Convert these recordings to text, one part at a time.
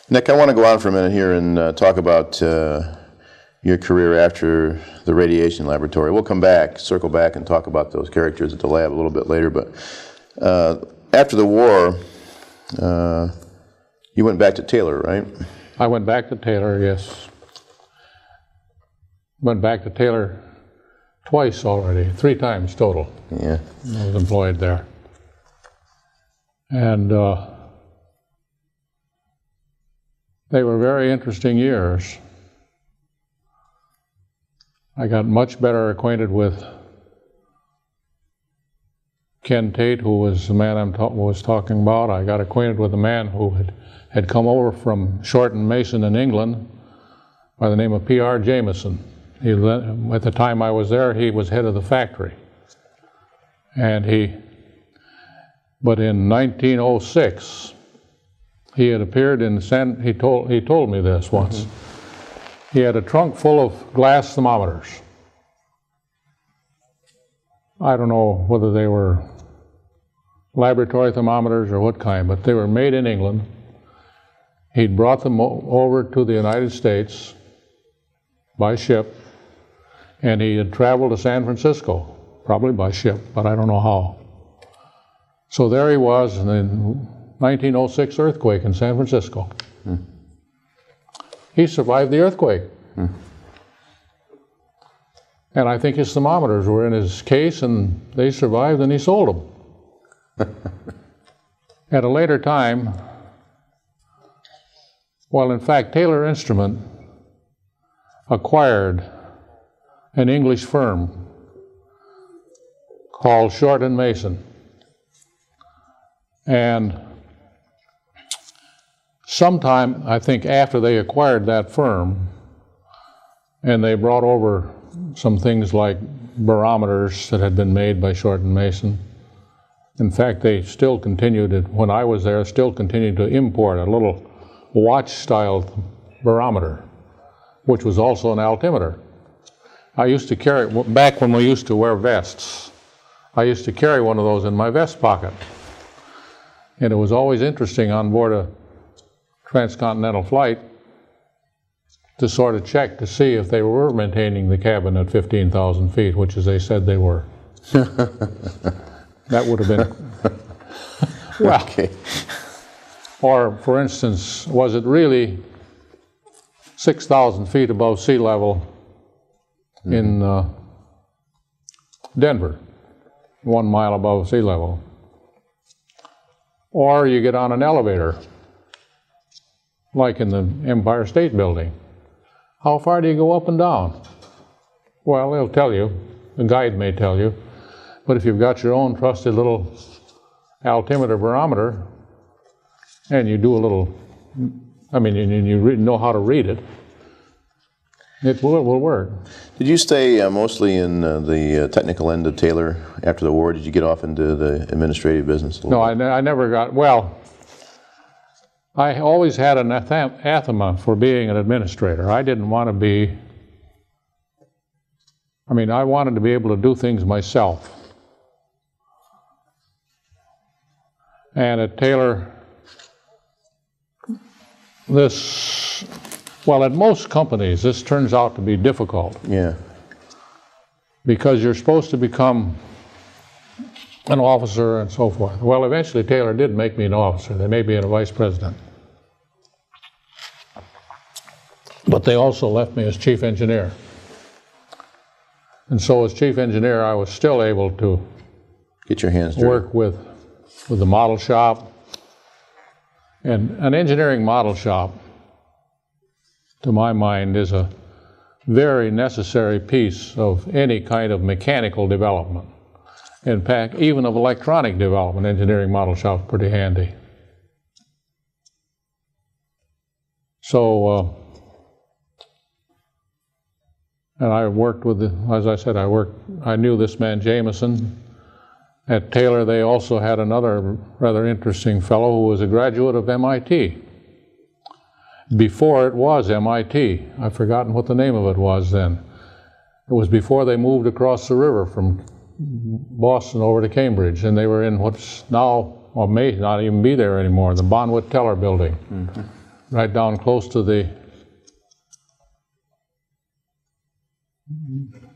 Nick, I want to go on for a minute here and talk about your career after the radiation laboratory. We'll come back, circle back, and talk about those characters at the lab a little bit later. But after the war, you went back to Taylor, right? I went back to Taylor, yes. Went back to Taylor twice already, 3 times total. Yeah. I was employed there. And they were very interesting years. I got much better acquainted with Ken Tate, who was the man I was talking about. I got acquainted with a man who had come over from Shorten Mason in England by the name of P.R. Jameson. At the time I was there, he was head of the factory. But in 1906, he had appeared in he told me this once. Mm-hmm. He had a trunk full of glass thermometers. I don't know whether they were laboratory thermometers or what kind, but they were made in England. He'd brought them over to the United States by ship, and he had traveled to San Francisco, probably by ship, but I don't know how. So there he was in the 1906 earthquake in San Francisco. Hmm. He survived the earthquake. Hmm. And I think his thermometers were in his case, and they survived, and he sold them. At a later time, well, in fact, Taylor Instrument acquired an English firm called Shorten Mason. And sometime, I think, after they acquired that firm, and they brought over some things like barometers that had been made by Shorten Mason. In fact, they still continued, when I was there, still continued to import a little watch-style barometer, which was also an altimeter. I used to carry, back when we used to wear vests, I used to carry one of those in my vest pocket. And it was always interesting on board a transcontinental flight to sort of check to see if they were maintaining the cabin at 15,000 feet, which as they said they were. That would have been, well, okay. Or for instance, was it really 6,000 feet above sea level in Denver, 1 mile above sea level? Or you get on an elevator, like in the Empire State Building. How far do you go up and down? Well, they'll tell you, the guide may tell you, but if you've got your own trusted little altimeter barometer, and you do a little, I mean, and you know how to read it, it will work. Did you stay mostly in the technical end of Taylor after the war? Did you get off into the administrative business? No, I never got, well, I always had an anathema for being an administrator. I didn't want to be, I mean, I wanted to be able to do things myself. And at Taylor, well, at most companies, this turns out to be difficult. Yeah. Because you're supposed to become an officer and so forth. Well, eventually Taylor did make me an officer. They made me a vice president. But they also left me as chief engineer. And so as chief engineer, I was still able to get your hands dirty. Work with the model shop. And an engineering model shop, to my mind, is a very necessary piece of any kind of mechanical development. In fact, even of electronic development, engineering model shop is pretty handy. So, and I worked with, as I said, I knew this man Jameson. At Taylor, they also had another rather interesting fellow who was a graduate of MIT. Before it was MIT. I've forgotten what the name of it was then. It was before they moved across the river from Boston over to Cambridge, and they were in what's now, or may not even be there anymore, the Bonwit Teller building. Mm-hmm. right down close to the,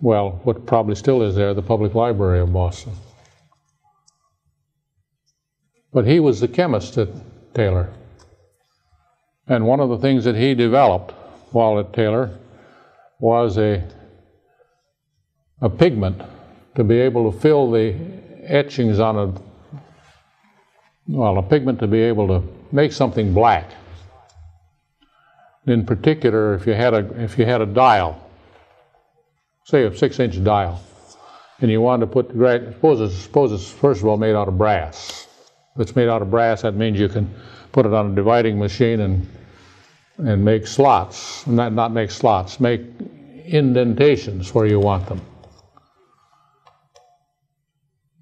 well, what probably still is there, the Public Library of Boston. But he was the chemist at Taylor. And one of the things that he developed while at Taylor was a pigment to be able to fill the etchings on a pigment to be able to make something black. In particular, if you had a dial, say a 6-inch dial, and you wanted to put, suppose it's first of all made out of brass. If it's made out of brass, that means you can put it on a dividing machine and make slots, not make slots, make indentations where you want them.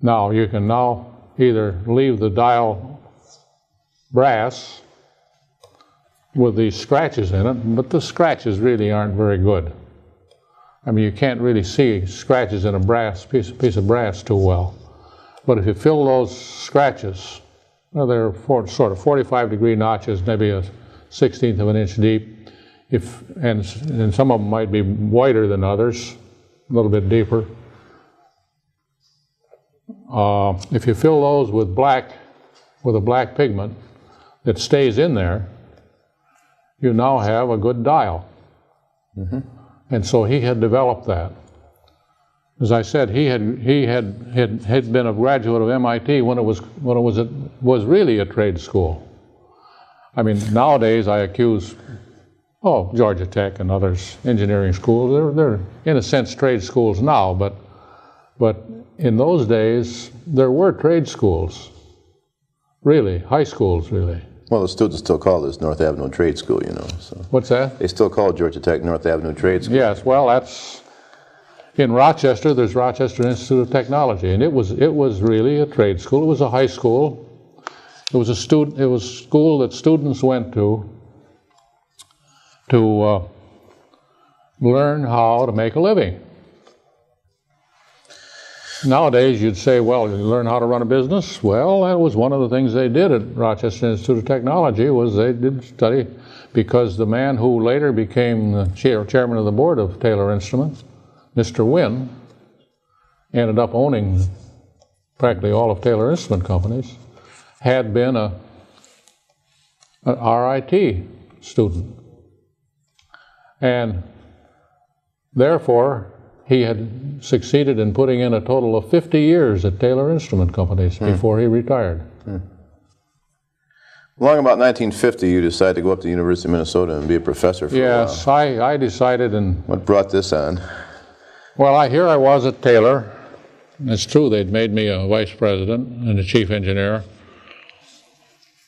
Now, you can now either leave the dial brass with these scratches in it, but the scratches really aren't very good. I mean, you can't really see scratches in a piece of brass too well. But if you fill those scratches, well, they're sort of 45-degree notches, maybe a 1/16 of an inch deep, and some of them might be whiter than others, a little bit deeper. If you fill those with a black pigment that stays in there, you now have a good dial. Mm-hmm. And so he had developed that. As I said, he had been a graduate of MIT when it was really a trade school. I mean, nowadays I accuse, Georgia Tech and others, engineering schools, they're in a sense trade schools now, but in those days there were trade schools, really, high schools really. Well, the students still call this North Avenue Trade School, you know. So. What's that? They still call Georgia Tech North Avenue Trade School. Yes, well, that's in Rochester. There's Rochester Institute of Technology, and it was really a trade school. It was a high school. It was a school that students went to learn how to make a living. Nowadays, you'd say, well, you learn how to run a business. Well, that was one of the things they did at Rochester Institute of Technology, was they did study, because the man who later became the chairman of the board of Taylor Instruments, Mr. Wynn, ended up owning practically all of Taylor Instrument companies, had been an RIT student. And therefore, he had succeeded in putting in a total of 50 years at Taylor Instrument Companies before he retired. Along about 1950, you decided to go up to the University of Minnesota and be a professor for a while. Yes, I decided. And what brought this on? Well, here I was at Taylor. It's true they'd made me a vice president and a chief engineer.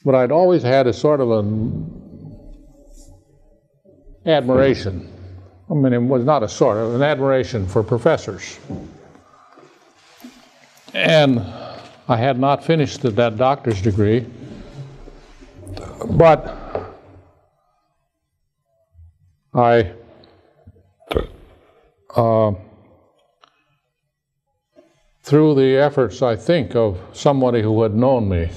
But I'd always had a sort of an admiration. I mean, it was not a sort of an admiration for professors. And I had not finished that doctor's degree, but I through the efforts, I think, of somebody who had known me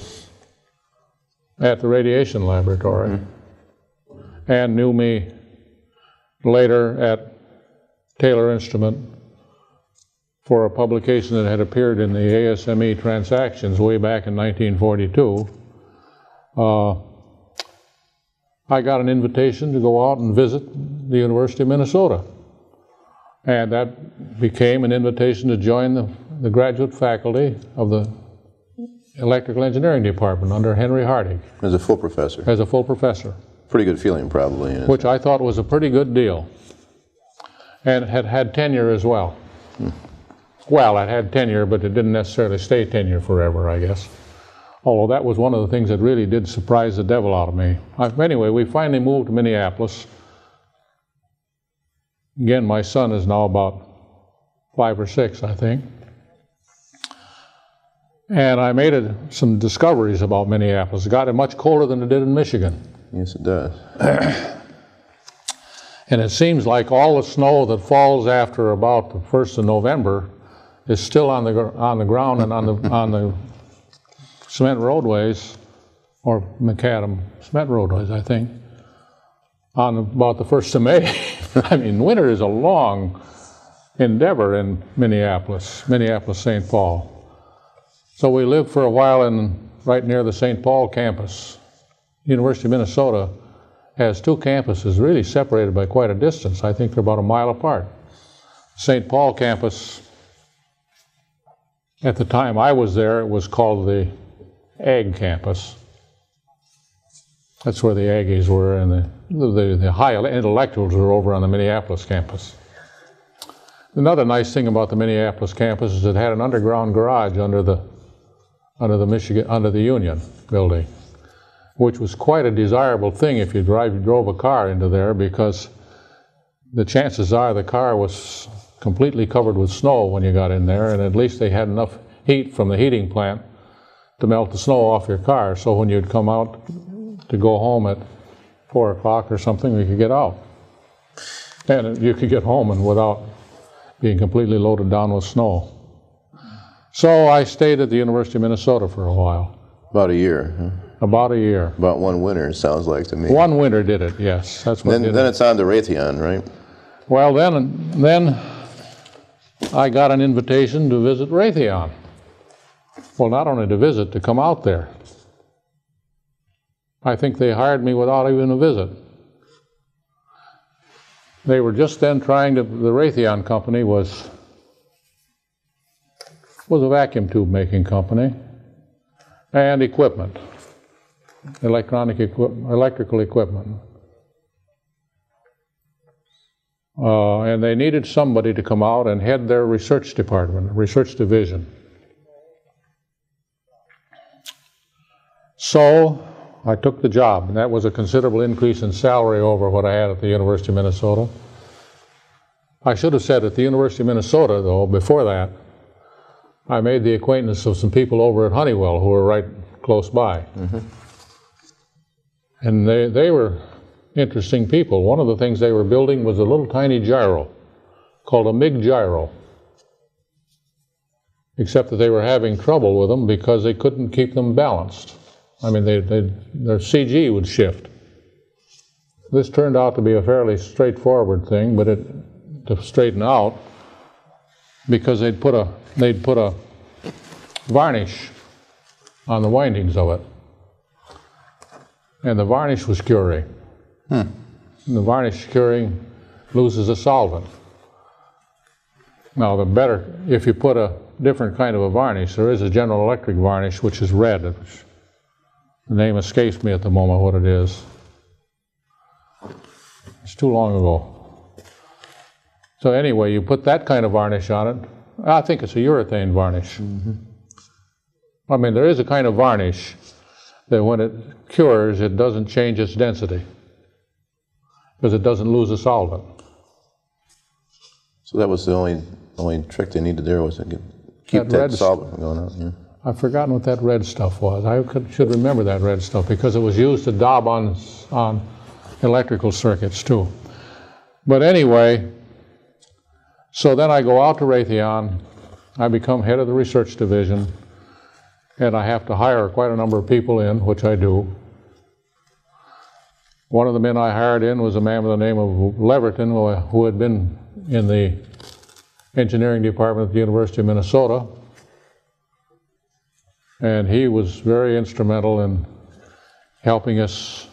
at the radiation laboratory and knew me later at Taylor Instrument for a publication that had appeared in the ASME Transactions way back in 1942, I got an invitation to go out and visit the University of Minnesota. And that became an invitation to join the graduate faculty of the Electrical Engineering Department under Henry Hardig. As a full professor? As a full professor. Pretty good feeling, probably. Which I thought was a pretty good deal. And had tenure as well. Well, it had tenure, but it didn't necessarily stay tenure forever, I guess. Although that was one of the things that really did surprise the devil out of me. Anyway, we finally moved to Minneapolis. Again, my son is now about 5 or 6, I think. And I made some discoveries about Minneapolis. It got much colder than it did in Michigan. Yes, it does. And it seems like all the snow that falls after about the 1st of November is still on the ground and on the cement roadways, or macadam cement roadways, I think. on about the 1st of May. I mean, winter is a long endeavor in Minneapolis, St. Paul. So we lived for a while right near the St. Paul campus. University of Minnesota has 2 campuses really separated by quite a distance. I think they're about a mile apart. St. Paul campus, at the time I was there, it was called the Ag campus. That's where the Aggies were, and the high intellectuals were over on the Minneapolis campus. Another nice thing about the Minneapolis campus is it had an underground garage under the Union building, which was quite a desirable thing if you drove a car into there, because the chances are the car was completely covered with snow when you got in there, and at least they had enough heat from the heating plant to melt the snow off your car, so when you'd come out to go home at 4 o'clock or something, you could get out. And you could get home and without being completely loaded down with snow. So I stayed at the University of Minnesota for a while. About a year, huh? About a year. About one winter, it sounds like to me. One winter did it, yes. That's what did it. Then it's on to Raytheon, right? Well, then I got an invitation to visit Raytheon. Well, not only to visit, to come out there. I think they hired me without even a visit. They were just then the Raytheon company was a vacuum tube making company and equipment, electrical equipment. And they needed somebody to come out and head their research department, research division. So I took the job, and that was a considerable increase in salary over what I had at the University of Minnesota. I should have said at the University of Minnesota, though, before that, I made the acquaintance of some people over at Honeywell who were right close by. Mm-hmm. And they were interesting people. One of the things they were building was a little tiny gyro called a MiG gyro, except that they were having trouble with them because they couldn't keep them balanced. I mean, their CG would shift. This turned out to be a fairly straightforward thing, but to straighten out, because they'd put a varnish on the windings of it, and the varnish was curing. And the varnish curing loses a solvent. Now, if you put a different kind of a varnish, there is a General Electric varnish which is red. The name escapes me at the moment what it is. It's too long ago. So anyway, you put that kind of varnish on it. I think it's a urethane varnish. Mm-hmm. I mean, there is a kind of varnish that when it cures, it doesn't change its density because it doesn't lose a solvent. So that was the only trick they needed there, was to keep that solvent from going out. Yeah. I've forgotten what that red stuff was. I should remember that red stuff because it was used to daub on electrical circuits too. But anyway, so then I go out to Raytheon, I become head of the research division, and I have to hire quite a number of people in, which I do. One of the men I hired in was a man by the name of Leverton, who had been in the engineering department at the University of Minnesota. And he was very instrumental in helping us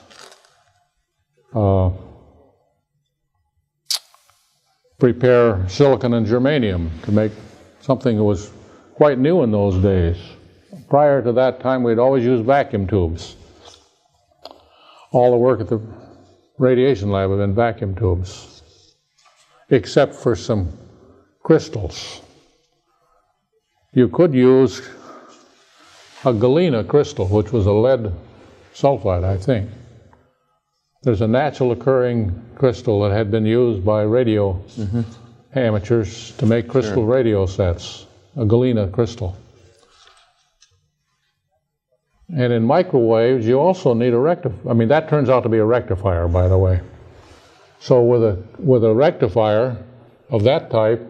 prepare silicon and germanium to make something that was quite new in those days. Prior to that time, we'd always used vacuum tubes. All the work at the radiation lab had been vacuum tubes, except for some crystals. You could use a galena crystal, which was a lead sulfide, I think. There's a natural occurring crystal that had been used by radio amateurs to make crystal radio sets, a galena crystal. And in microwaves, you also need a rectifier. I mean, that turns out to be a rectifier, by the way. So with a rectifier of that type,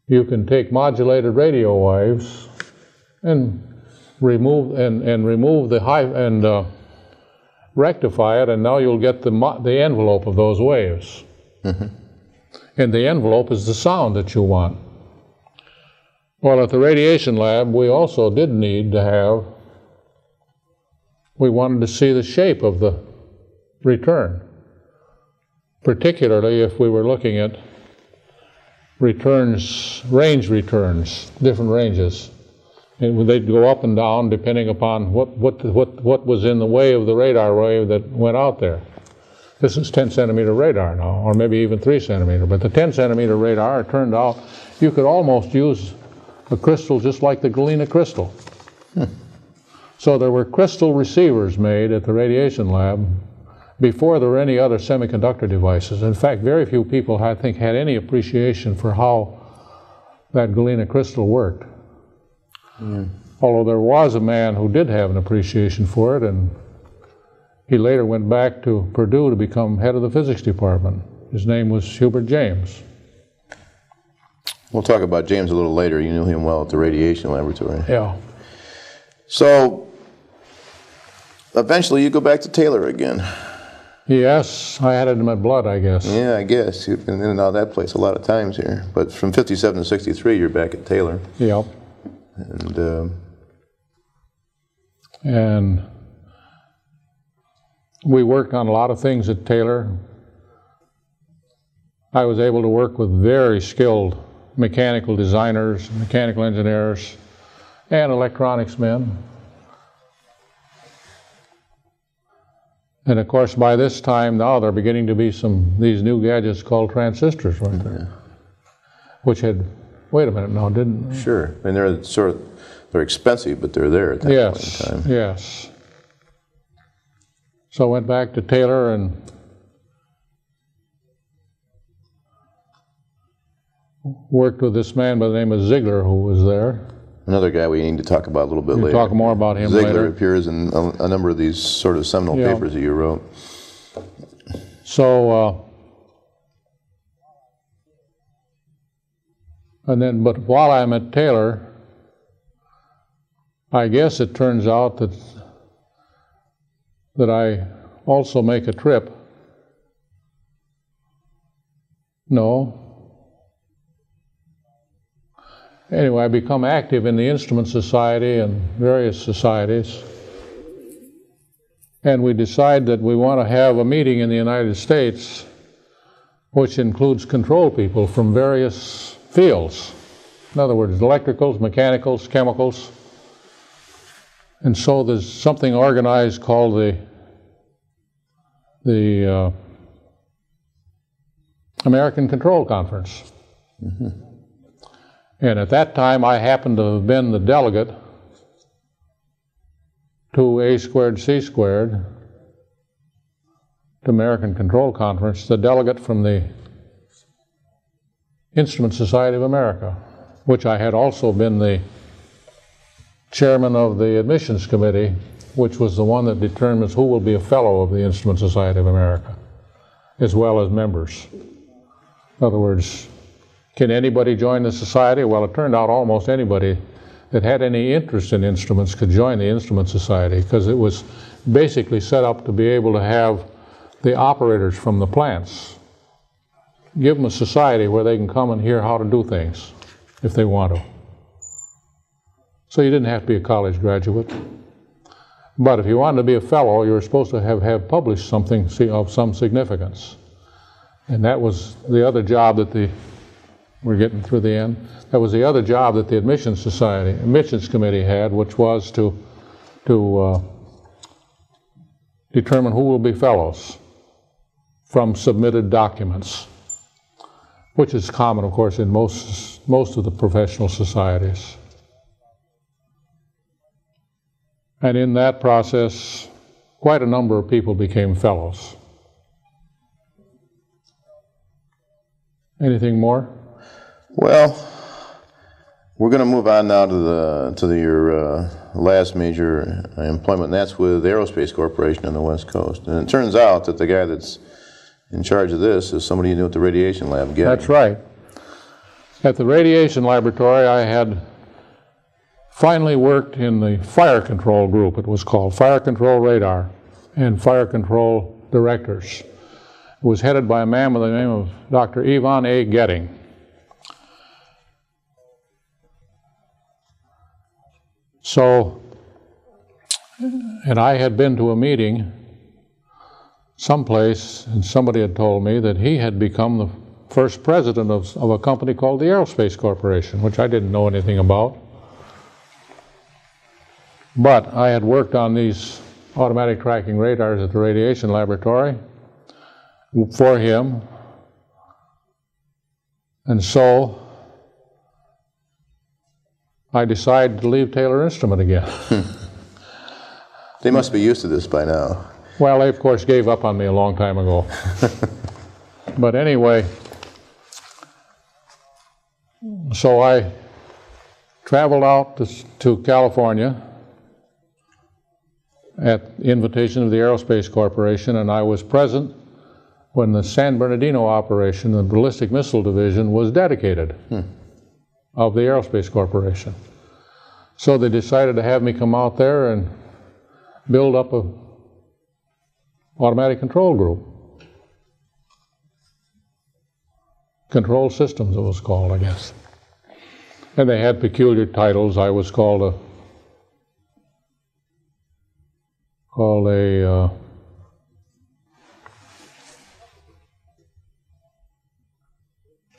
you can take modulated radio waves and remove the high rectify it, and now you'll get the envelope of those waves. And the envelope is the sound that you want. Well, at the radiation lab, we also did need to have, we wanted to see the shape of the return, particularly if we were looking at returns, range returns, different ranges. And they'd go up and down depending upon what was in the way of the radar wave that went out there. This is 10 centimeter radar now, or maybe even 3 centimeter. But the 10 centimeter radar, it turned out you could almost use a crystal just like the galena crystal. So there were crystal receivers made at the radiation lab before there were any other semiconductor devices. In fact, very few people, I think, had any appreciation for how that galena crystal worked. Although there was a man who did have an appreciation for it, and he later went back to Purdue to become head of the physics department. His name was Hubert James. We'll talk about James a little later. You knew him well at the radiation laboratory. Yeah. So, eventually you go back to Taylor again. Yes, I had it in my blood, I guess. Yeah, I guess. You've been in and out of that place a lot of times here. But from 57 to 63, you're back at Taylor. Yep. And we worked on a lot of things at Taylor. I was able to work with very skilled mechanical designers, mechanical engineers, and electronics men. And of course, by this time now, there are beginning to be these new gadgets called transistors, weren't there? Which had, wait a minute, no, didn't. Sure, and they're expensive, but they're there at that point in time. Yes. So I went back to Taylor and worked with this man by the name of Ziegler, who was there. Another guy we need to talk about a little bit later. We'll talk more about him Ziegler later. appears in a number of these sort of seminal papers that you wrote. So, but while I'm at Taylor, I guess it turns out that I also make a trip. No. Anyway, I become active in the Instrument Society and various societies. And we decide that we want to have a meeting in the United States which includes control people from various fields. In other words, electricals, mechanicals, chemicals. And so there's something organized called the American Control Conference. And at that time, I happened to have been the delegate to A squared C squared, the American Control Conference, the delegate from the Instrument Society of America, which I had also been the chairman of the admissions committee, which was the one that determines who will be a fellow of the Instrument Society of America, as well as members. In other words, can anybody join the society? Well, it turned out almost anybody that had any interest in instruments could join the Instrument Society, because it was basically set up to be able to have the operators from the plants give them a society where they can come and hear how to do things if they want to. So you didn't have to be a college graduate. But if you wanted to be a fellow, you were supposed to have published something of some significance. And that was the other job that we're getting through the end. That was the other job that the admissions committee had, which was to determine who will be fellows from submitted documents, which is common, of course, in most of the professional societies. And in that process, quite a number of people became fellows. Anything more? Well, we're going to move on now to your last major employment, and that's with Aerospace Corporation on the West Coast. And it turns out that the guy that's in charge of this is somebody you knew at the radiation lab. That's right. At the radiation laboratory, I had finally worked in the fire control group. It was called Fire Control Radar. and fire control directors. It was headed by a man by the name of Dr. Ivan A. Getting. So, and I had been to a meeting someplace, and somebody had told me that he had become the first president of a company called the Aerospace Corporation, which I didn't know anything about. But I had worked on these automatic tracking radars at the radiation laboratory for him, and so I decided to leave Taylor Instrument again. They must be used to this by now. Well, they of course gave up on me a long time ago. But anyway, so I traveled out to California at the invitation of the Aerospace Corporation, and I was present when the San Bernardino operation, the ballistic missile division, was dedicated of the Aerospace Corporation. So they decided to have me come out there and build up a automatic control group. Control systems it was called, I guess. And they had peculiar titles. I was called a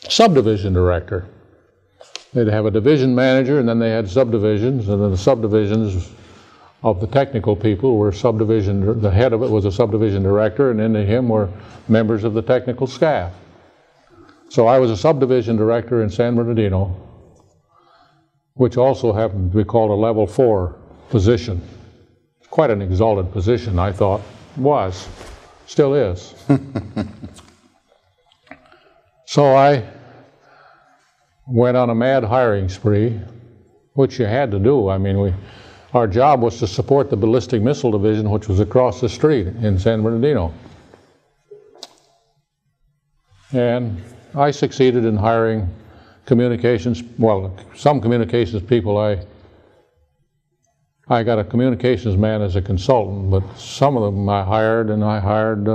subdivision director. They'd have a division manager, and then they had subdivisions, and then the subdivisions of the technical people were subdivision, the head of it was a subdivision director, and under him were members of the technical staff. So I was a subdivision director in San Bernardino, which also happened to be called a level 4 position. Quite an exalted position, I thought. Was. Still is. So I went on a mad hiring spree, which you had to do. I mean, our job was to support the ballistic missile division, which was across the street in San Bernardino. And I succeeded in hiring communications, well, some communications people. I got a communications man as a consultant, but some of them I hired, and I hired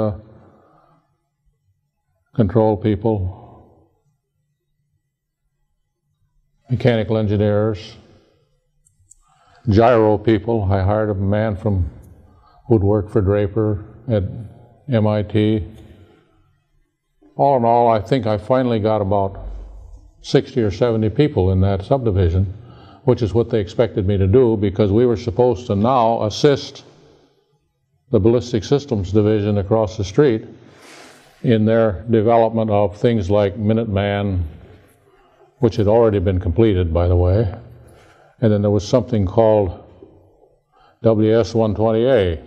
control people, mechanical engineers, gyro people. I hired a man who'd worked for Draper at MIT. All in all, I think I finally got about 60 or 70 people in that subdivision, which is what they expected me to do, because we were supposed to now assist the ballistic systems division across the street in their development of things like Minuteman, which had already been completed, by the way. And then there was something called WS-120A,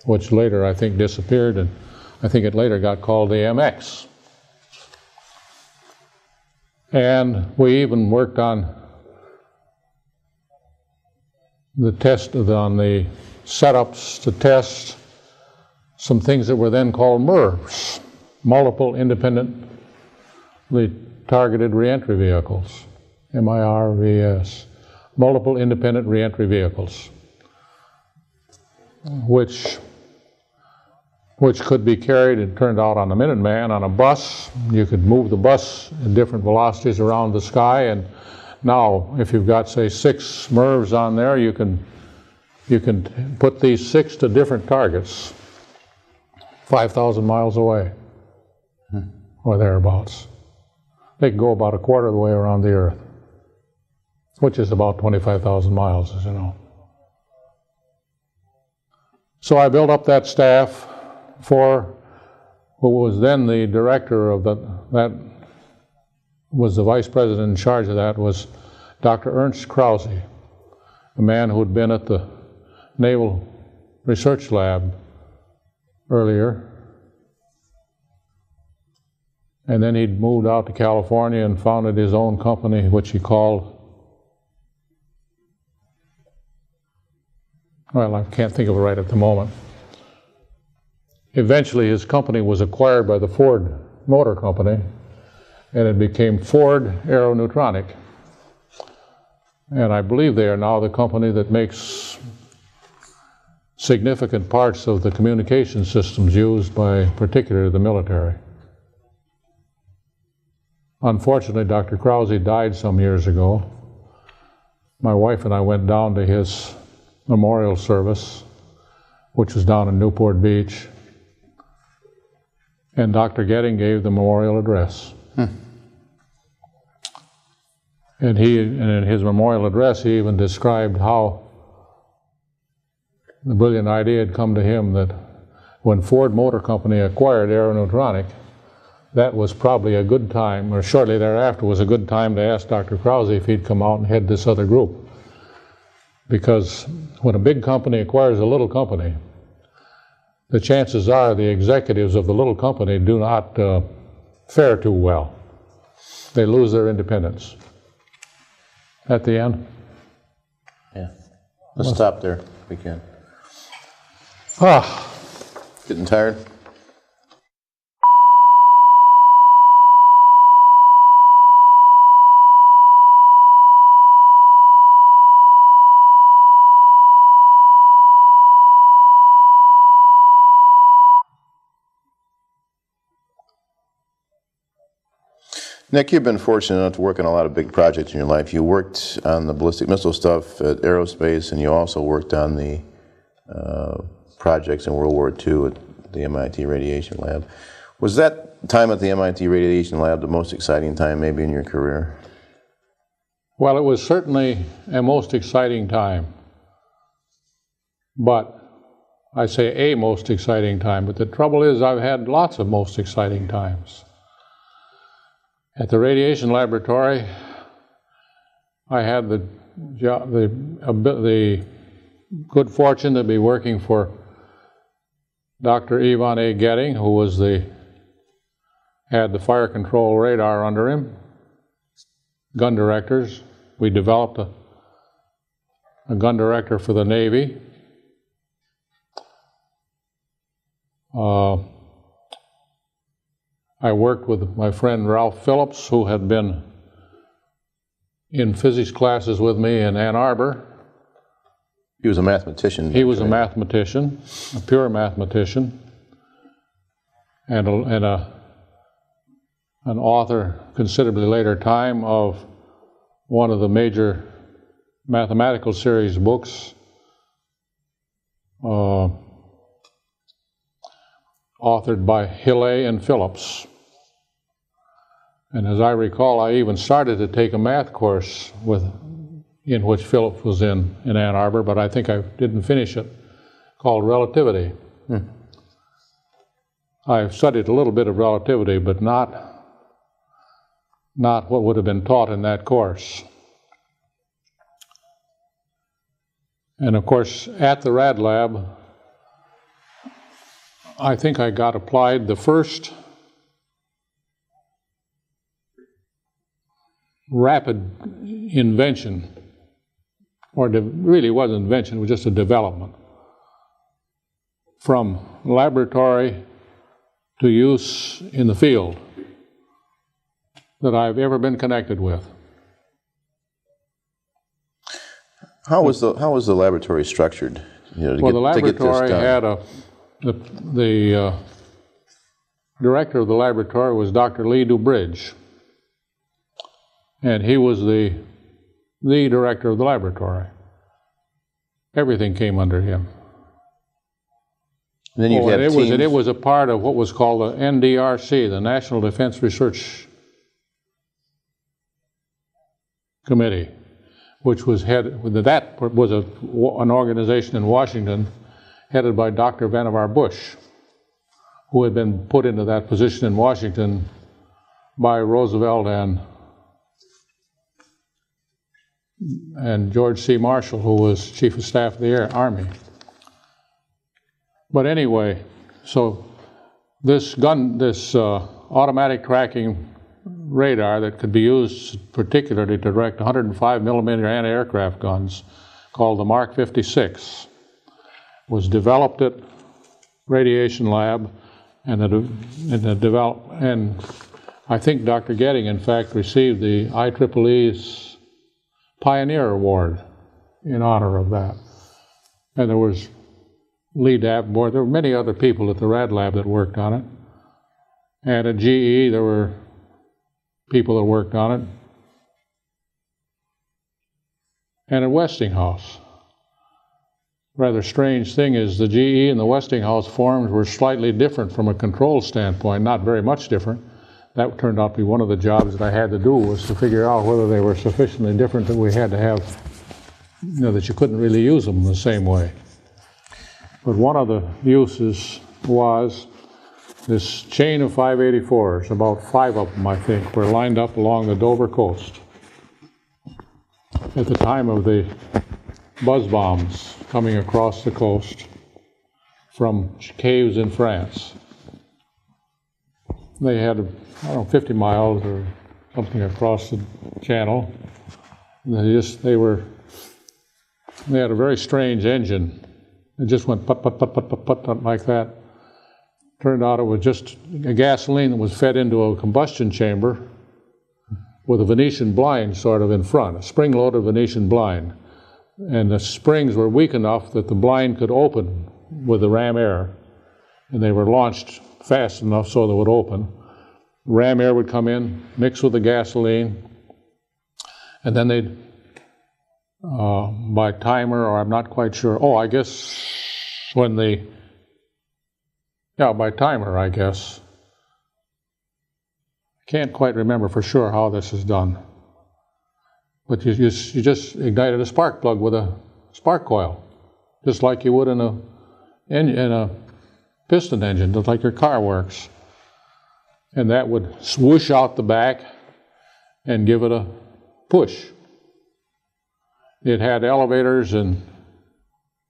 which later I think disappeared, and I think it later got called the MX. And we even worked on the setups to test some things that were then called MIRVs, multiple independently targeted reentry vehicles, MIRVs, multiple independent reentry vehicles, which could be carried, it turned out, on the Minuteman on a bus. You could move the bus at different velocities around the sky, and now if you've got, say, 6 MIRVs on there, you can put these 6 to different targets 5,000 miles away or thereabouts. They can go about a quarter of the way around the Earth, which is about 25,000 miles, as you know. So I built up that staff for who was then the director of that was the vice president in charge of that, was Dr. Ernst Krause, a man who had been at the Naval Research Lab earlier. And then he'd moved out to California and founded his own company, which he called, well, I can't think of it right at the moment. Eventually his company was acquired by the Ford Motor Company, and it became Ford Aeroneutronic. And I believe they are now the company that makes significant parts of the communication systems used by particularly the military. Unfortunately, Dr. Krause died some years ago. My wife and I went down to his memorial service, which was down in Newport Beach, and Dr. Getting gave the memorial address. And in his memorial address, he even described how the brilliant idea had come to him that when Ford Motor Company acquired Aeroneutronic, that was probably a good time, or shortly thereafter was a good time to ask Dr. Krause if he'd come out and head this other group. Because when a big company acquires a little company, the chances are the executives of the little company do not fare too well. They lose their independence. At the end? Yeah. Let's stop there if we can. Getting tired? Nick, you've been fortunate enough to work on a lot of big projects in your life. You worked on the ballistic missile stuff at Aerospace, and you also worked on the projects in World War II at the MIT Radiation Lab. Was that time at the MIT Radiation Lab the most exciting time maybe in your career? Well, it was certainly a most exciting time. But I say a most exciting time, but the trouble is I've had lots of most exciting times. At the radiation laboratory, I had the good fortune to be working for Dr. Ivan A. Getting, who was had the fire control radar under him, gun directors. We developed a gun director for the Navy. I worked with my friend Ralph Phillips, who had been in physics classes with me in Ann Arbor. He was a mathematician. He was a mathematician, a pure mathematician, and an author considerably later time of one of the major mathematical series books, authored by Hillay and Phillips. And as I recall, I even started to take a math course in which Phillips was in Ann Arbor, but I think I didn't finish it, called relativity. I studied a little bit of relativity, but not what would have been taught in that course. And of course, at the Rad Lab, I think I got applied the first rapid invention, or really wasn't invention, it was just a development, from laboratory to use in the field that I've ever been connected with. How was the laboratory structured? You know, the laboratory had the director of the laboratory was Dr. Lee Dubridge, and he was the director of the laboratory. Everything came under him. And then you had teams. It was a part of what was called the NDRC, the National Defense Research Committee, which was an organization in Washington headed by Dr. Vannevar Bush, who had been put into that position in Washington by Roosevelt and George C. Marshall, who was Chief of Staff of the Army. But anyway, so this automatic tracking radar that could be used particularly to direct 105 millimeter anti-aircraft guns, called the Mark 56, was developed at Radiation Lab, and I think Dr. Getting, in fact, received the IEEE's Pioneer Award in honor of that. And there was lead aboard. There were many other people at the Rad Lab that worked on it. And at GE, there were people that worked on it. And at Westinghouse. Rather strange thing is the GE and the Westinghouse forms were slightly different from a control standpoint, not very much different. That turned out to be one of the jobs that I had to do, was to figure out whether they were sufficiently different that we had to have, that you couldn't really use them the same way. But one of the uses was this chain of 584s, about 5 of them, I think, were lined up along the Dover coast at the time of the buzz bombs coming across the coast from caves in France. They had, I don't know, 50 miles or something across the channel. And they had a very strange engine. It just went put, put, put, put, put, put, put, like that. Turned out it was just a gasoline that was fed into a combustion chamber with a Venetian blind sort of in front, a spring-loaded Venetian blind. And the springs were weak enough that the blind could open with the ram air. And they were launched fast enough so they would open. Ram air would come in, mix with the gasoline, and then they'd, by timer, or I'm not quite sure, I guess by timer, I guess. Can't quite remember for sure how this is done. But you just ignited a spark plug with a spark coil, just like you would in a piston engine, just like your car works. And that would swoosh out the back and give it a push. It had elevators and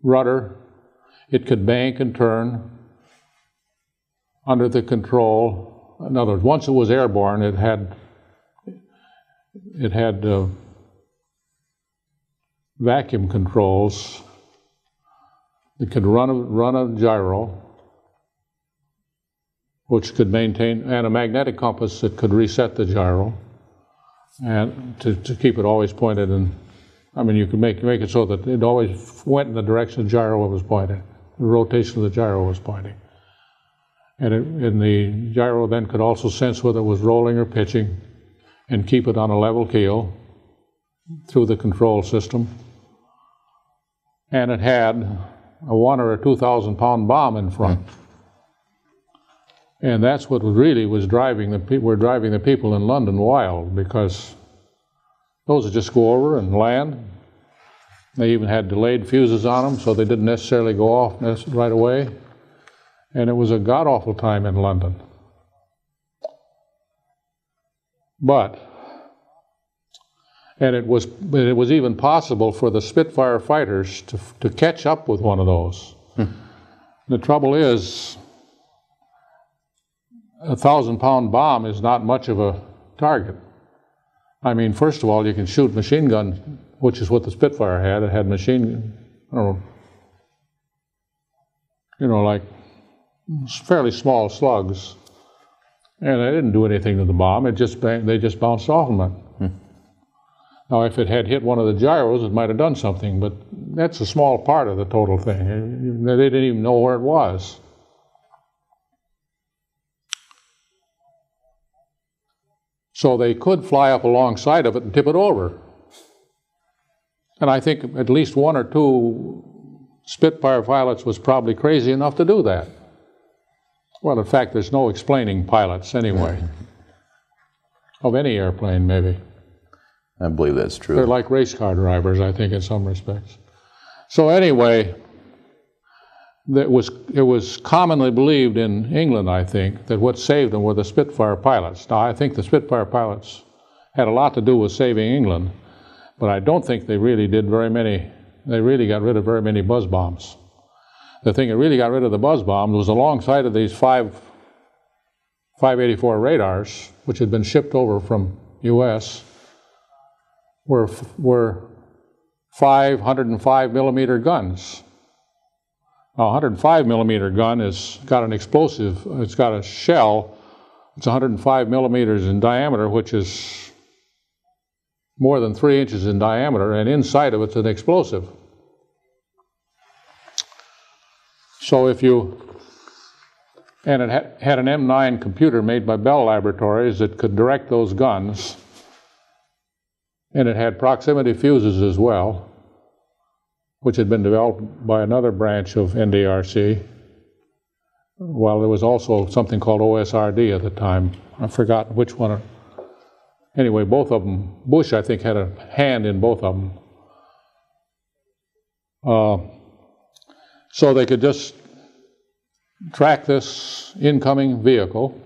rudder. It could bank and turn under the control. In other words, once it was airborne, it had vacuum controls. It could run a gyro, which could maintain, and a magnetic compass that could reset the gyro, and to keep it always pointed. And I mean, you could make it so that it always went in the direction the gyro was pointing. The rotation of the gyro was pointing. And the gyro then could also sense whether it was rolling or pitching, and keep it on a level keel through the control system. And it had a 1,000 or 2,000 pound bomb in front. And that's what really was driving the people in London wild, because those would just go over and land. They even had delayed fuses on them, so they didn't necessarily go off right away. And it was a god-awful time in London. And it was even possible for the Spitfire fighters to catch up with one of those. The trouble is, a 1,000-pound bomb is not much of a target. I mean, first of all, you can shoot machine gun, which is what the Spitfire had. It had machine, like fairly small slugs, and they didn't do anything to the bomb. They just bounced off of it. Now, if it had hit one of the gyros, it might have done something, but that's a small part of the total thing. They didn't even know where it was. So they could fly up alongside of it and tip it over. And I think at least 1 or 2 Spitfire pilots was probably crazy enough to do that. Well, in fact, there's no explaining pilots anyway. Of any airplane, maybe. I believe that's true. They're like race car drivers, I think, in some respects. So anyway, it was commonly believed in England, I think, that what saved them were the Spitfire pilots. Now, I think the Spitfire pilots had a lot to do with saving England, but I don't think they really got rid of very many buzz bombs. The thing that really got rid of the buzz bombs was alongside of these 584 radars, which had been shipped over from U.S., were 505 millimeter guns. A 105 millimeter gun has got an explosive. It's got a shell. It's 105 millimeters in diameter, which is more than 3 inches in diameter, and inside of it's an explosive. So if you, and it had an M9 computer made by Bell Laboratories that could direct those guns, and it had proximity fuses as well, which had been developed by another branch of NDRC. Well, there was also something called OSRD at the time. I forgot which one. Anyway, both of them, Bush, I think, had a hand in both of them. So they could just track this incoming vehicle,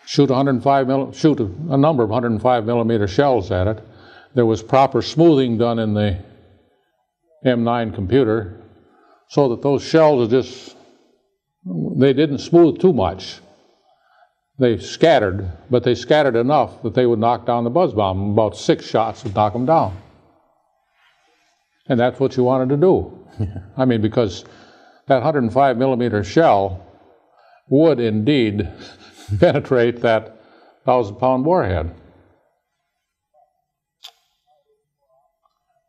shoot a number of 105 millimeter shells at it. There was proper smoothing done in the M9 computer so that those shells they didn't smooth too much. They scattered, but they scattered enough that they would knock down the buzz bomb. About 6 shots would knock them down. And that's what you wanted to do. I mean, because that 105 millimeter shell would indeed penetrate that 1,000-pound warhead.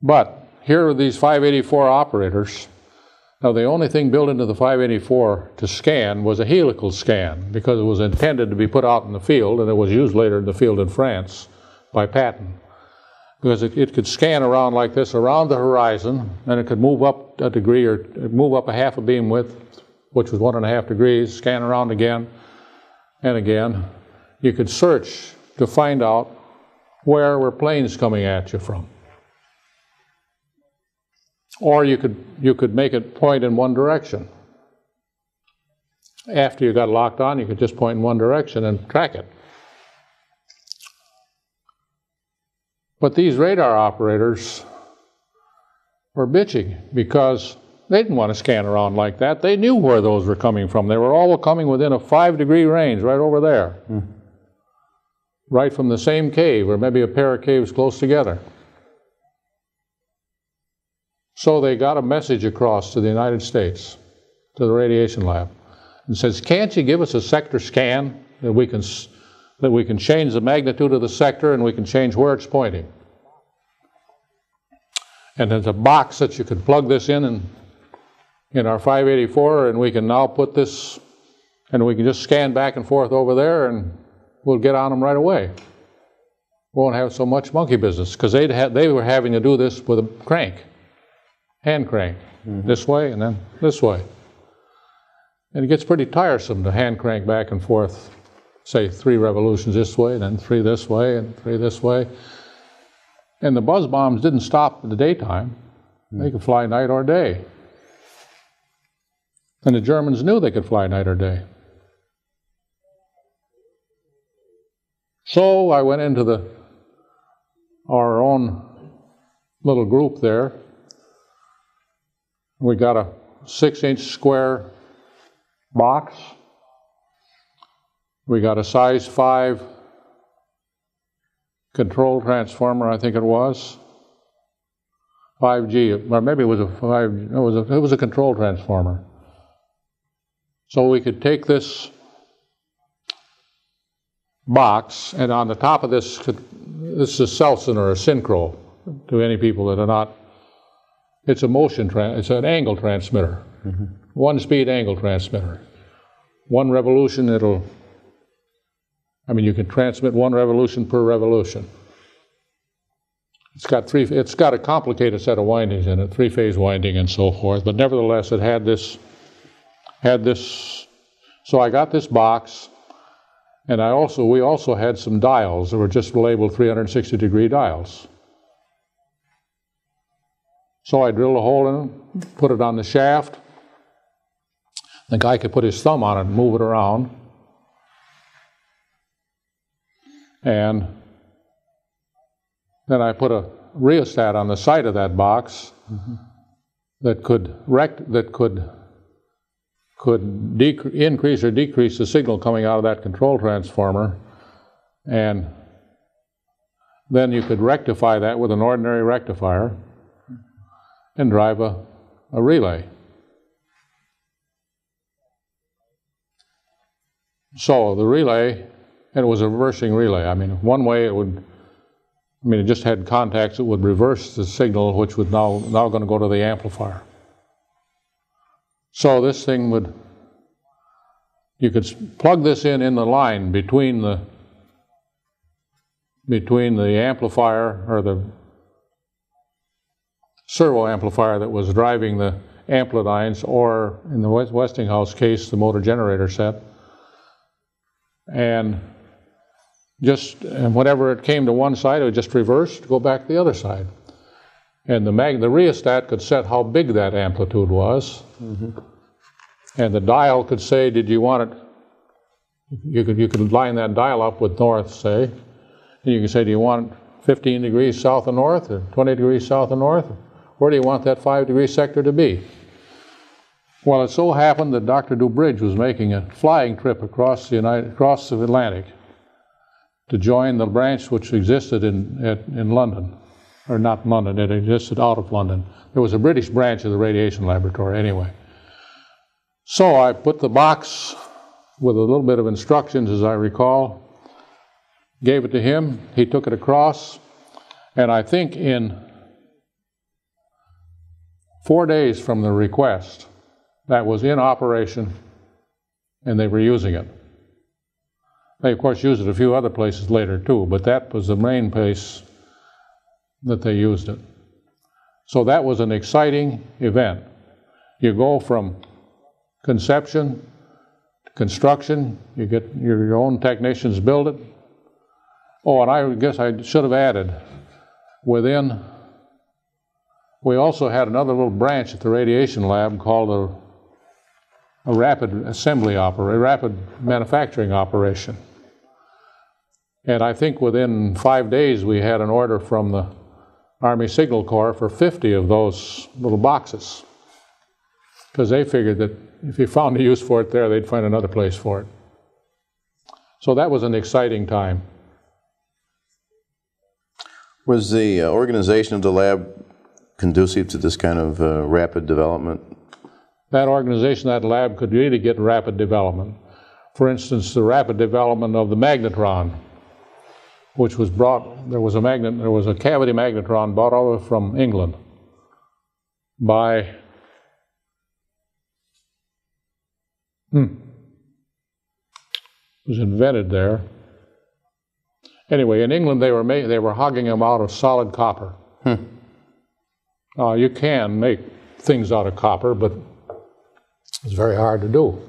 But here are these 584 operators. Now, the only thing built into the 584 to scan was a helical scan, because it was intended to be put out in the field, and it was used later in the field in France by Patton. Because it could scan around like this, around the horizon, and it could move up a degree or move up a half a beam width, which was 1.5 degrees, scan around again and again. You could search to find out where were planes coming at you from. Or you could make it point in one direction. After you got locked on, you could just point in one direction and track it. But these radar operators were bitching because they didn't want to scan around like that. They knew where those were coming from. They were all coming within a 5-degree range right over there. Right from the same cave, or maybe a pair of caves close together. So they got a message across to the United States, to the radiation lab, and says, can't you give us a sector scan that we can change the magnitude of the sector and we can change where it's pointing? And there's a box that you can plug this in our 584, and we can now put this, and we can just scan back and forth over there, and we'll get on them right away. We won't have so much monkey business, because they were having to do this with a crank. Hand crank, this way and then this way. And it gets pretty tiresome to hand crank back and forth, say 3 revolutions this way, and then 3 this way, and 3 this way. And the buzz bombs didn't stop in the daytime. They could fly night or day. And the Germans knew they could fly night or day. So I went into our own little group there. We got a 6-inch square box. We got a size 5 control transformer, I think it was. 5G, or maybe it was it was a control transformer. So we could take this box, and on the top of this is a Selson or a synchro to any people that are not. It's a it's an angle transmitter, 1-speed angle transmitter. 1 revolution, you can transmit 1 revolution per revolution. It's got a complicated set of windings in it, 3-phase winding and so forth, but nevertheless it had this. So I got this box, and we also had some dials that were just labeled 360-degree dials. So I drilled a hole in it, put it on the shaft. The guy could put his thumb on it and move it around. And then I put a rheostat on the side of that box that could increase or decrease the signal coming out of that control transformer. And then you could rectify that with an ordinary rectifier and drive a relay. So the relay, and it was a reversing relay. One way it just had contacts that would reverse the signal, which was now going to go to the amplifier. So this thing would, you could plug this in the line between the amplifier, or the servo amplifier that was driving the amplitudes, or in the Westinghouse case, the motor generator set. And whenever it came to one side, it would just reverse to go back to the other side. And the rheostat could set how big that amplitude was. Mm-hmm. And the dial could say, did you want it, you could line that dial up with north, say, and you could say, do you want it 15 degrees south of north, or 20 degrees south of north? Where do you want that 5-degree sector to be? Well, it so happened that Dr. Dubridge was making a flying trip across the Atlantic to join the branch which existed in London, or not London, it existed out of London. There was a British branch of the radiation laboratory anyway. So I put the box with a little bit of instructions, as I recall, gave it to him, he took it across, and I think in 4 days from the request, that was in operation, and they were using it. They, of course, used it a few other places later, too, but that was the main place that they used it. So that was an exciting event. You go from conception to construction, you get your own technicians build it. Oh, and I guess I should have added, we also had another little branch at the radiation lab called a rapid manufacturing operation. And I think within 5 days we had an order from the Army Signal Corps for 50 of those little boxes, because they figured that if you found a use for it there, they'd find another place for it. So that was an exciting time. Was the organization of the lab conducive to this kind of rapid development? That organization, that lab, could really get rapid development. For instance, the rapid development of the magnetron, which was brought, there was a cavity magnetron brought over from England by it was invented there. Anyway, in England they were hogging them out of solid copper. You can make things out of copper, but it's very hard to do.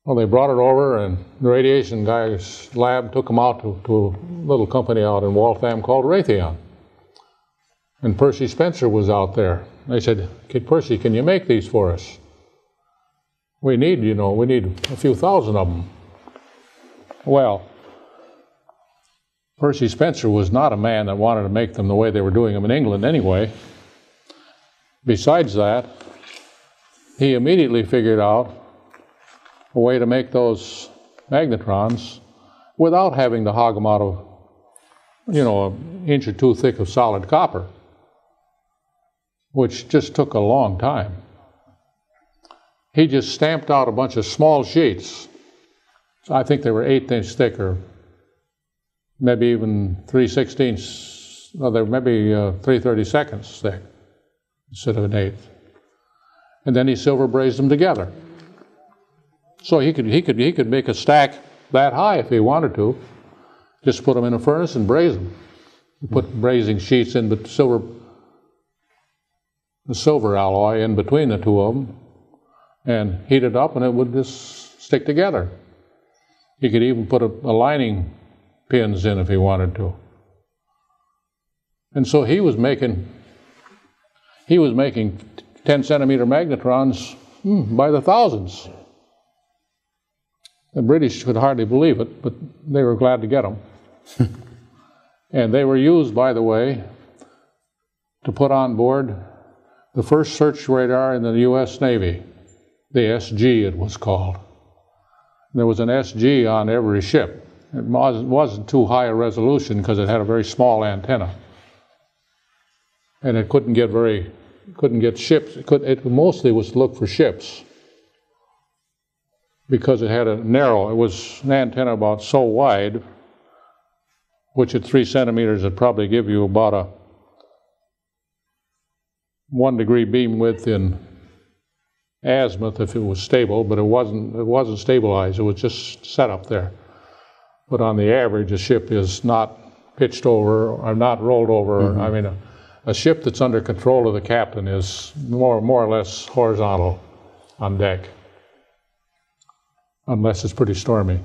Well, they brought it over, and the radiation guy's lab took them out to a little company out in Waltham called Raytheon. And Percy Spencer was out there. They said, "Kid Percy, can you make these for us? We need a few thousand of them." Well, Percy Spencer was not a man that wanted to make them the way they were doing them in England anyway. Besides that, he immediately figured out a way to make those magnetrons without having to hog them out of, an inch or two thick of solid copper, which just took a long time. He just stamped out a bunch of small sheets. I think they were 1/8 inch thick, or maybe even 3/16, they were maybe 3/32 thick instead of 1/8. And then he silver brazed them together. So he could make a stack that high if he wanted to. Just put them in a furnace and braze them. Put brazing sheets in the silver alloy in between the two of them, and heat it up, and it would just stick together. He could even put a lining pins in if he wanted to. And so he was making 10-centimeter magnetrons by the thousands. The British could hardly believe it, but they were glad to get them. And they were used, by the way, to put on board the first search radar in the U.S. Navy, the SG it was called. There was an SG on every ship. It wasn't too high a resolution because it had a very small antenna. And it couldn't get ships. It mostly was to look for ships, because it had it was an antenna about so wide, which at 3 centimeters would probably give you about a 1 degree beam width in azimuth if it was stable, but it wasn't stabilized. It was just set up there. But on the average, a ship is not pitched over or not rolled over. Mm-hmm. I mean, a ship that's under control of the captain is more or less horizontal on deck, unless it's pretty stormy.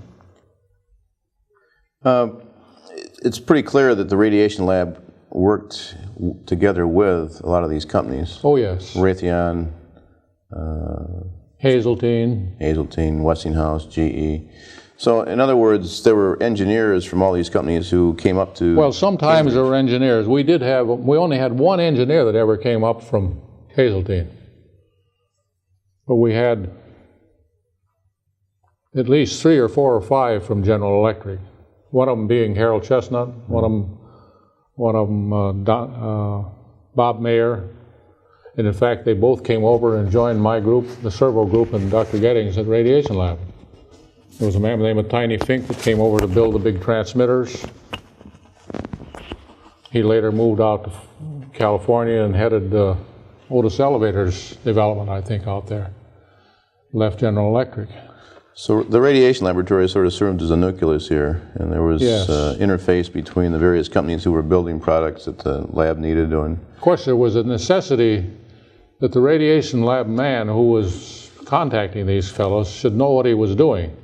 It's pretty clear that the radiation lab worked together with a lot of these companies. Oh, yes. Raytheon, Hazeltine, Westinghouse, GE. So, in other words, there were engineers from all these companies who came up to... Well, sometimes there were engineers. We only had one engineer that ever came up from Hazeltine. But we had at least 3 or 4 or 5 from General Electric. One of them being Harold Chestnut, one of them Bob Mayer. And in fact, they both came over and joined my group, the Servo group, and Dr. Gettings at Radiation Lab. There was a man by the name of Tiny Fink that came over to build the big transmitters. He later moved out to California and headed Otis Elevators development, I think, out there. Left General Electric. So the radiation laboratory sort of served as a nucleus here, and there was yes. Interface between the various companies who were building products that the lab needed. Of course, there was a necessity that the radiation lab man who was contacting these fellows should know what he was doing.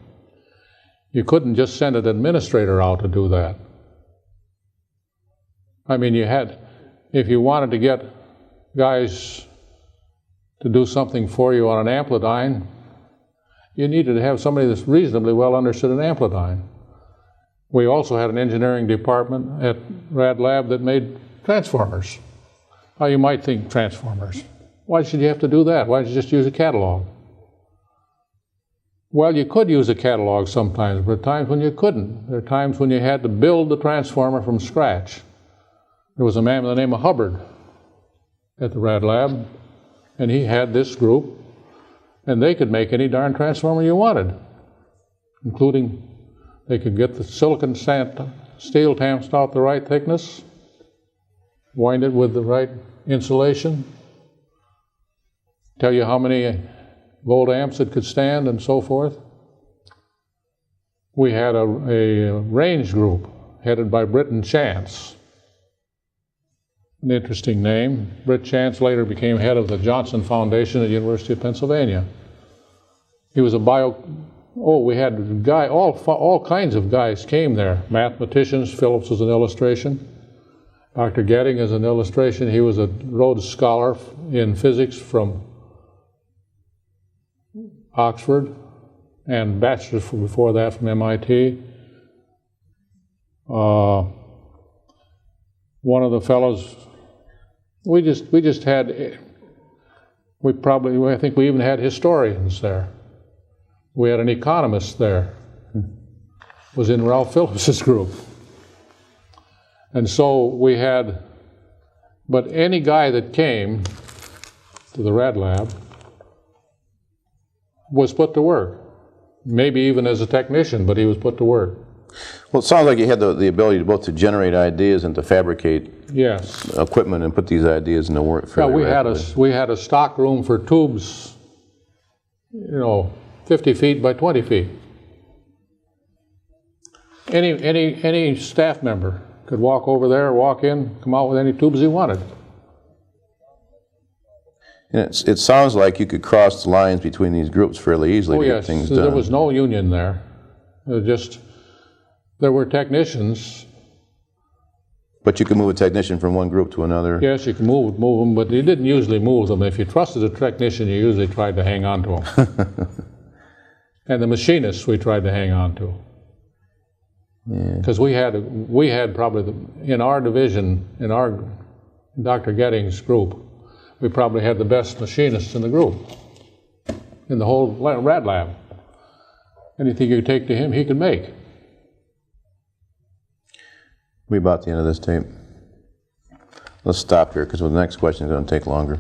You couldn't just send an administrator out to do that. I mean, if you wanted to get guys to do something for you on an amplidyne, you needed to have somebody that's reasonably well understood an amplidyne. We also had an engineering department at Rad Lab that made transformers. Now you might think, transformers. Why should you have to do that? Why don't you just use a catalog? Well, you could use a catalog sometimes, but there are times when you couldn't. There are times when you had to build the transformer from scratch. There was a man by the name of Hubbard at the Rad Lab, and he had this group, and they could make any darn transformer you wanted, including they could get the silicon steel tamped out the right thickness, wind it with the right insulation, tell you how many volt amps it could stand, and so forth. We had a range group headed by Britton Chance. An interesting name. Britt Chance later became head of the Johnson Foundation at the University of Pennsylvania. He was we had all kinds of guys came there. Mathematicians, Phillips was an illustration. Dr. Getting is an illustration. He was a Rhodes Scholar in physics from Oxford, and bachelor's before that from MIT. One of the fellows, I think we even had historians there. We had an economist there, was in Ralph Phillips's group. And so we had, but any guy that came to the Rad Lab was put to work. Maybe even as a technician, but he was put to work. Well, it sounds like you had the ability both to generate ideas and to fabricate yes. equipment and put these ideas into work fairly rapidly. We had a stock room for tubes, 50 feet by 20 feet. Any staff member could walk over there, walk in, come out with any tubes he wanted. And it sounds like you could cross the lines between these groups fairly easily to get things done. There was no union there. There were technicians. But you could move a technician from one group to another? Yes, you could move them, but you didn't usually move them. If you trusted a technician, you usually tried to hang on to them. And the machinists we tried to hang on to. Because we had probably, in our division, in Dr. Gettings' group, we probably had the best machinists in the group, in the whole Rad Lab. Anything you take to him, he could make. We're about the end of this tape. Let's stop here because the next question is going to take longer.